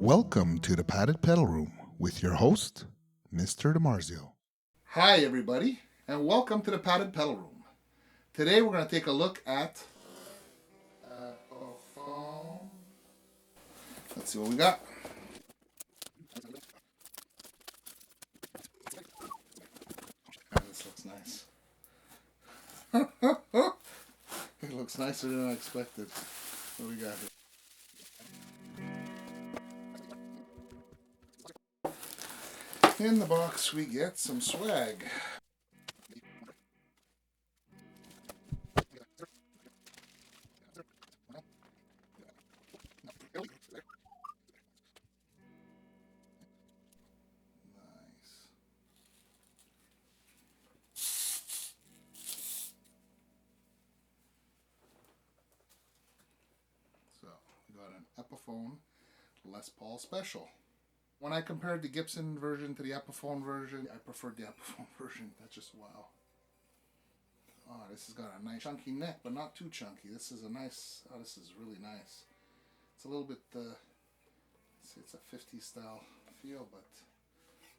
Welcome to the Padded Pedal Room with your host, Mr. DiMarzio. Hi, everybody, and welcome to the Padded Pedal Room. Today we're going to take a look at Epiphone. Let's see what we got. This looks nice. It looks nicer than I expected. What do we got here? In the box we get some swag. So we got an Epiphone Les Paul Special. When I compared the Gibson version to the Epiphone version, I preferred the Epiphone version. That's just wow. Oh, this has got a nice chunky neck, but not too chunky. This is a nice, oh, this is really nice. It's a little bit, it's a 50s style feel, but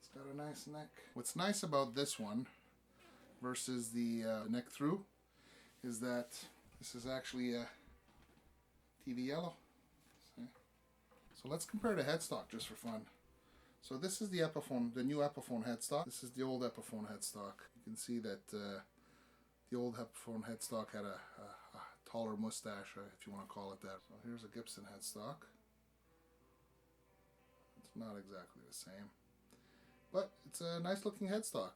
it's got a nice neck. What's nice about this one versus the neck through is that this is actually a TV yellow. See? So let's compare the headstock just for fun. So this is the Epiphone, the new Epiphone headstock. This is the old Epiphone headstock. You can see that the old Epiphone headstock had a taller mustache, if you want to call it that. So here's a Gibson headstock. It's not exactly the same, but it's a nice looking headstock.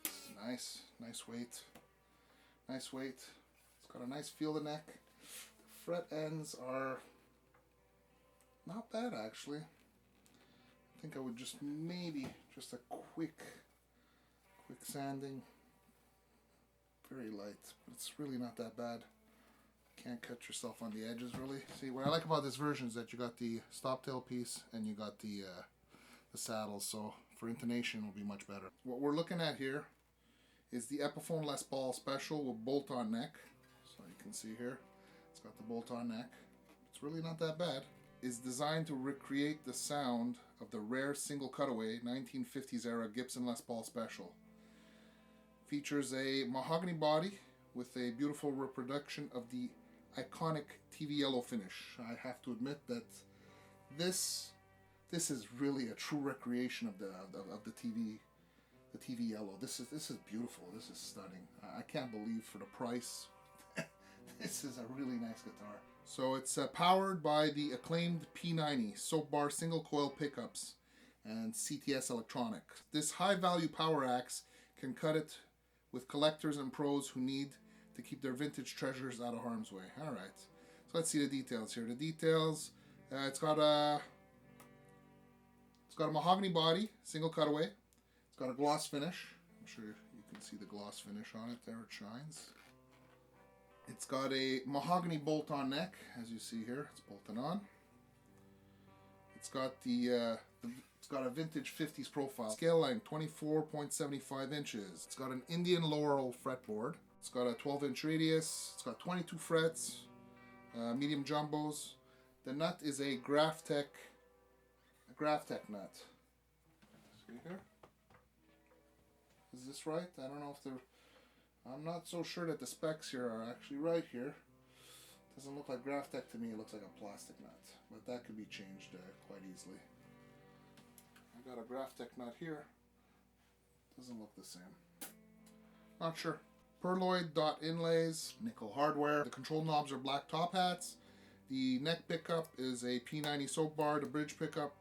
It's nice weight. Nice weight. It's got a nice feel to the neck. The fret ends are not bad actually. I think I would just maybe just a quick sanding. Very light, but it's really not that bad. Can't cut yourself on the edges really. See, what I like about this version is that you got the stop tail piece and you got the saddle, so for intonation it will be much better. What we're looking at here is the Epiphone Les Paul Special with bolt-on neck. So you can see here, it's got the bolt-on neck. It's really not that bad. Is designed to recreate the sound of the rare single cutaway 1950s era Gibson Les Paul Special. Features a mahogany body with a beautiful reproduction of the iconic TV yellow finish. I have to admit that this is really a true recreation of the TV yellow. This is beautiful. This is stunning. I can't believe for the price. This is a really nice guitar. So it's powered by the acclaimed P90 soap bar single coil pickups and CTS electronics. This high value power axe can cut it with collectors and pros who need to keep their vintage treasures out of harm's way. Alright, so let's see the details here. The details, it's got a mahogany body, single cutaway. It's got a gloss finish. I'm sure you can see the gloss finish on it. There it shines. It's got a mahogany bolt-on neck, as you see here. It's bolted on. It's got it's got a vintage 50s profile. Scale length 24.75 inches. It's got an Indian laurel fretboard. It's got a 12-inch radius. It's got 22 frets, medium jumbos. The nut is a Graphtec nut. See here? Is this right? I don't know if they're. I'm not so sure that the specs here are actually right here. Doesn't look like Graphtec to me. It looks like a plastic nut, but that could be changed quite easily. I got a Graphtec nut here. Doesn't look the same. Not sure. Perloid dot inlays, nickel hardware. The control knobs are black top hats. The neck pickup is a P90 soap bar. The bridge pickup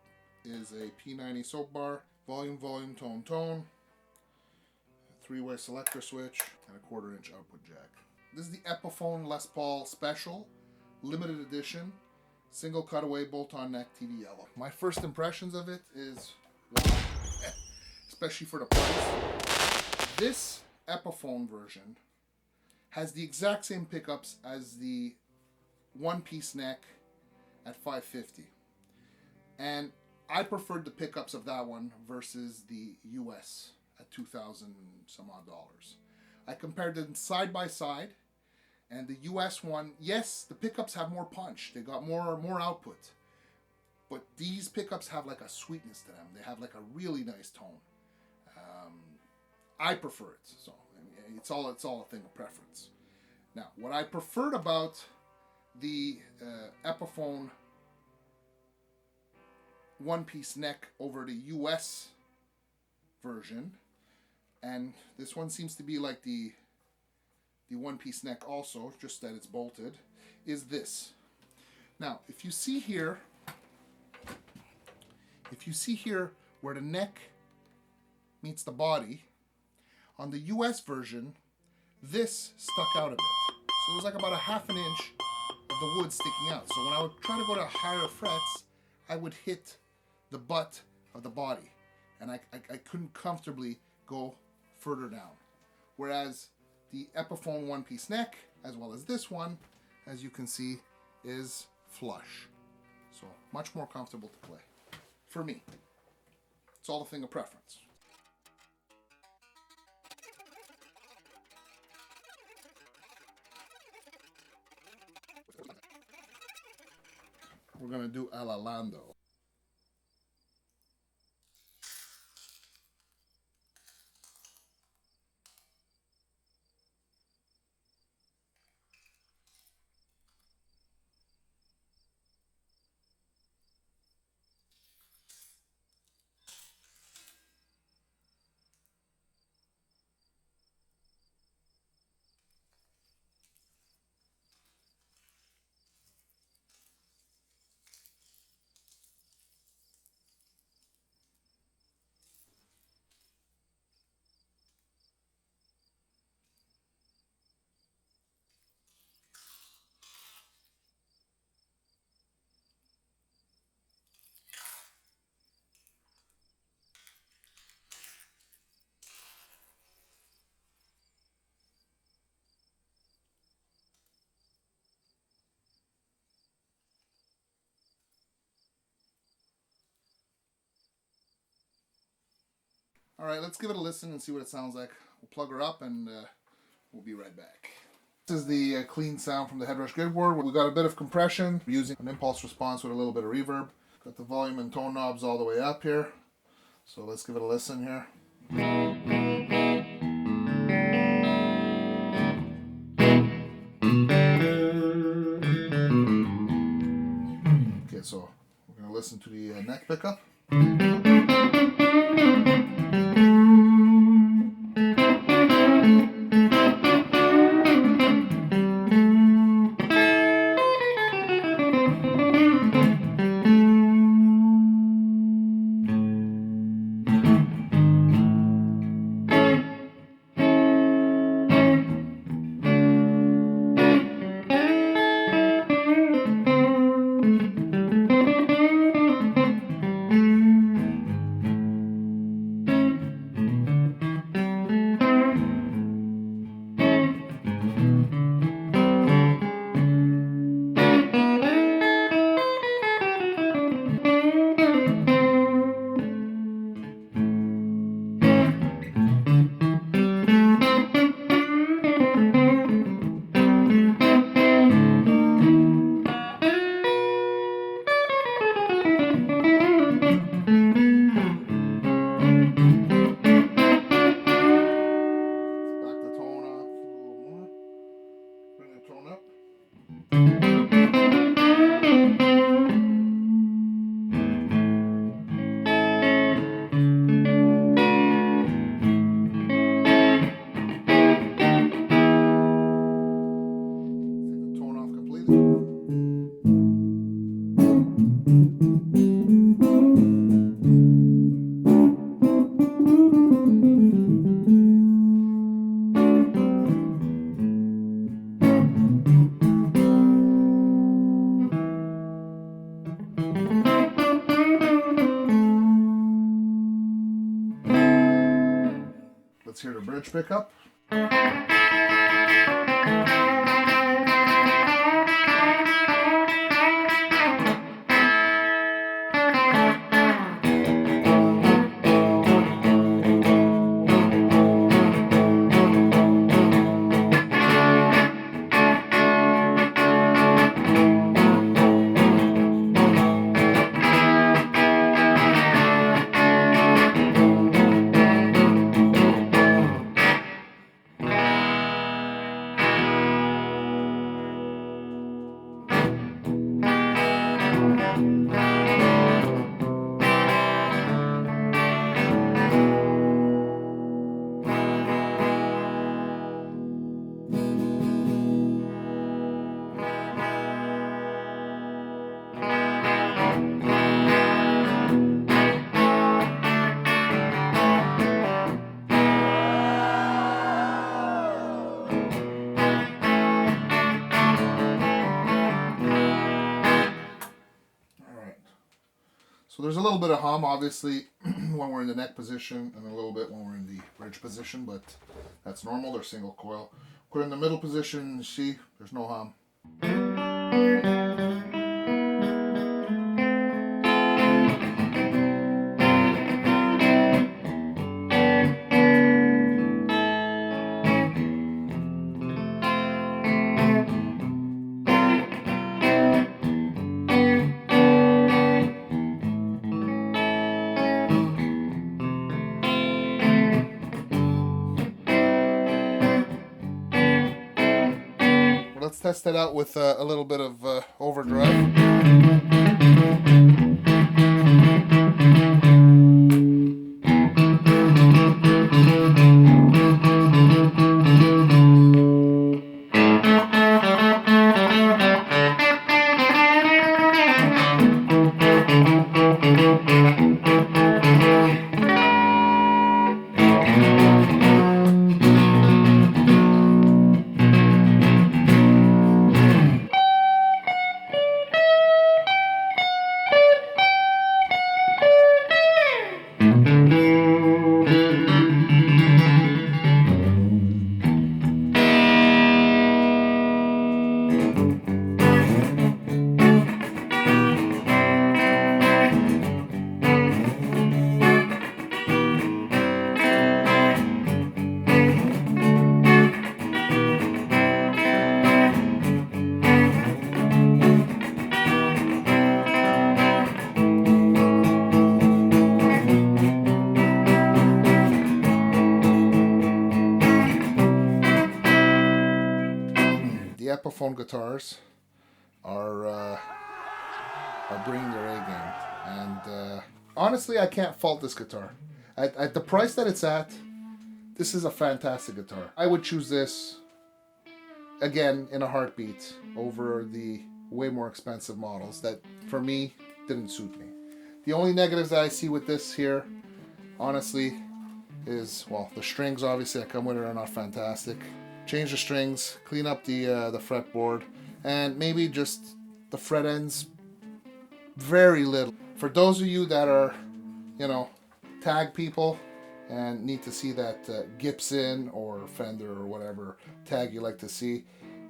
is a P90 soap bar. Volume, tone. Three-way selector switch and a 1/4 inch output jack. This is the Epiphone Les Paul Special, limited edition, single cutaway bolt-on neck TV yellow. My first impressions of it is wow, especially for the price. This Epiphone version has the exact same pickups as the one-piece neck at $550, and I preferred the pickups of that one versus the US at $2,000 some odd dollars. I compared them side by side, and the US one, yes, the pickups have more punch. They got more output. But these pickups have like a sweetness to them. They have like a really nice tone. I prefer it. So it's all a thing of preference. Now, what I preferred about the Epiphone one-piece neck over the US version, and this one seems to be like the one-piece neck also, just that it's bolted, is this. Now, if you see here where the neck meets the body, on the US version, this stuck out a bit. So it was like about a ½ inch of the wood sticking out. So when I would try to go to higher frets, I would hit the butt of the body. And I couldn't comfortably go further down. Whereas the Epiphone one-piece neck, as well as this one, as you can see, is flush. So much more comfortable to play. For me. It's all a thing of preference. We're going to do a la Lando. All right, let's give it a listen and see what it sounds like. We'll plug her up and we'll be right back. This is the clean sound from the Headrush Gigboard. We got a bit of compression. We're using an impulse response with a little bit of reverb. Got the volume and tone knobs all the way up here. So let's give it a listen here. Okay, so we're going to listen to the neck pickup. Let's hear the bridge pickup. So there's a little bit of hum, obviously, when we're in the neck position, and a little bit when we're in the bridge position, but that's normal. They're single coil. We're in the middle position, see, there's no hum. Let's test it out with a little bit of overdrive. The Epiphone guitars are bringing their A game, and honestly, I can't fault this guitar. At the price that it's at, this is a fantastic guitar. I would choose this again in a heartbeat over the way more expensive models that, for me, didn't suit me. The only negatives that I see with this here, honestly, is, well, the strings obviously that come with it are not fantastic. Change the strings, clean up the fretboard, and maybe just the fret ends very little. For those of you that are, you know, tag people and need to see that Gibson or Fender or whatever tag you like to see,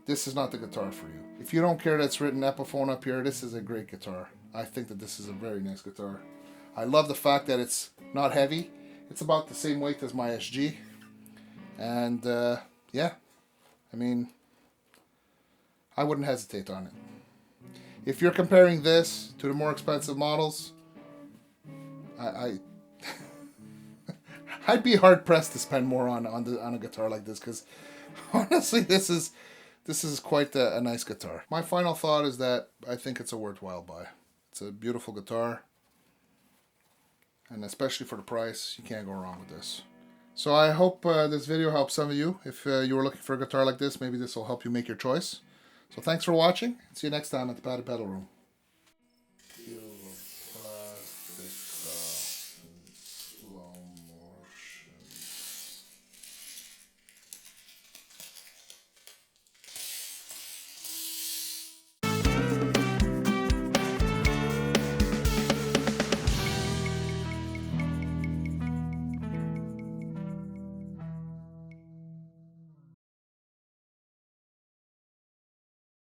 this is not the guitar for you. If you don't care that it's written Epiphone up here, this is a great guitar. I think that this is a very nice guitar. I love the fact that it's not heavy. It's about the same weight as my SG. And yeah, I mean, I wouldn't hesitate on it. If you're comparing this to the more expensive models, I'd be hard pressed to spend more on a guitar like this, because honestly, this is quite a nice guitar. My final thought is that I think it's a worthwhile buy. It's a beautiful guitar, and especially for the price, you can't go wrong with this. So I hope this video helps some of you. If you were looking for a guitar like this, maybe this will help you make your choice. So thanks for watching. See you next time at the Padded Pedal Room.